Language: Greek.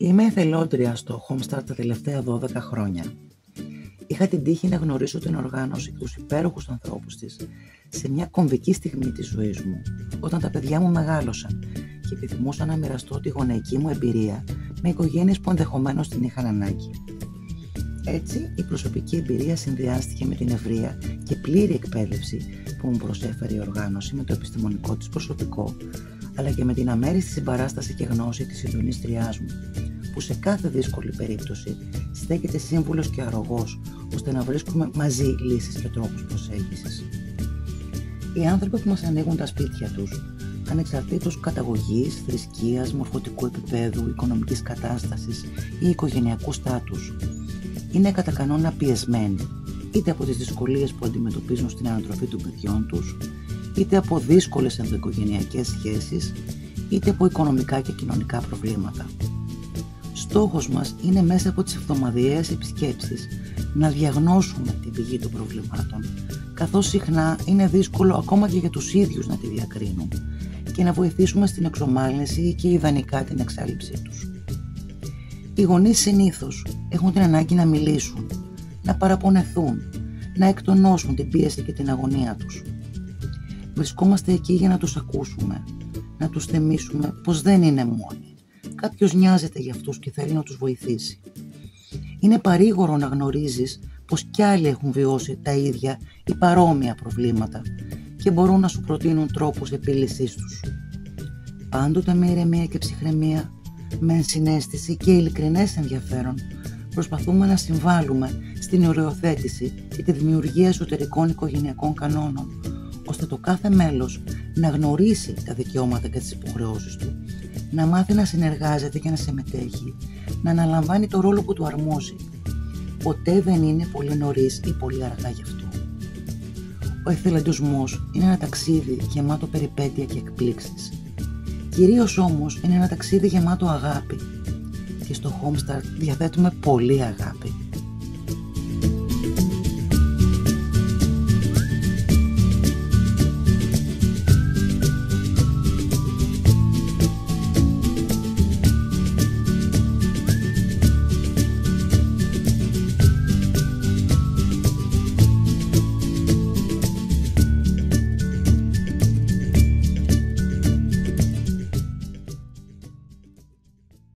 Είμαι εθελόντρια στο Homestart τα τελευταία 12 χρόνια. Είχα την τύχη να γνωρίσω την οργάνωση και τους υπέροχους ανθρώπους της σε μια κομβική στιγμή της ζωής μου, όταν τα παιδιά μου μεγάλωσαν και επιθυμούσα να μοιραστώ τη γονεϊκή μου εμπειρία με οικογένειες που ενδεχομένως την είχαν ανάγκη. Έτσι, η προσωπική εμπειρία συνδυάστηκε με την ευρεία και πλήρη εκπαίδευση που μου προσέφερε η οργάνωση με το επιστημονικό της προσωπικό, αλλά και με την αμέριστη συμπαράσταση και γνώση της συντονίστριάς μου, που σε κάθε δύσκολη περίπτωση στέκεται σύμβουλος και αρρωγός, ώστε να βρίσκουμε μαζί λύσεις και τρόπους προσέγγισης. Οι άνθρωποι που μας ανοίγουν τα σπίτια τους, ανεξαρτήτως καταγωγής, θρησκείας, μορφωτικού επίπεδου, οικονομικής κατάστασης ή οικογενειακού στάτους, είναι κατά κανόνα πιεσμένοι, είτε από τις δυσκολίες που αντιμετωπίζουν στην ανατροφή των παιδιών τους, είτε από δύσκολες ενδοοικογενειακές σχέσεις, είτε από οικονομικά και κοινωνικά προβλήματα. Στόχος μας είναι μέσα από τις εβδομαδιαίες επισκέψεις να διαγνώσουμε την πηγή των προβλημάτων, καθώς συχνά είναι δύσκολο ακόμα και για τους ίδιους να τη διακρίνουν, και να βοηθήσουμε στην εξομάλυνση και ιδανικά την εξάλληψή τους. Οι γονείς συνήθως έχουν την ανάγκη να μιλήσουν, να παραπονεθούν, να εκτονώσουν την πίεση και την αγωνία τους. Βρισκόμαστε εκεί για να τους ακούσουμε, να τους θυμίσουμε πως δεν είναι μόνοι. Κάποιος νοιάζεται για αυτούς και θέλει να τους βοηθήσει. Είναι παρήγορο να γνωρίζεις πως κι άλλοι έχουν βιώσει τα ίδια ή παρόμοια προβλήματα και μπορούν να σου προτείνουν τρόπους επίλυσής τους. Πάντοτε με ηρεμία και ψυχραιμία, με ενσυναίσθηση και ειλικρινές ενδιαφέρον, προσπαθούμε να συμβάλλουμε στην οριοθέτηση και τη δημιουργία εσωτερικών οικογενειακών κανόνων, ώστε το κάθε μέλος να γνωρίσει τα δικαιώματα και τις υποχρεώσεις του, να μάθει να συνεργάζεται και να συμμετέχει, να αναλαμβάνει το ρόλο που του αρμόζει. Ποτέ δεν είναι πολύ νωρίς ή πολύ αργά γι' αυτό. Ο εθελοντισμός είναι ένα ταξίδι γεμάτο περιπέτεια και εκπλήξεις. Κυρίως όμως είναι ένα ταξίδι γεμάτο αγάπη. Και στο Homestart διαθέτουμε πολύ αγάπη.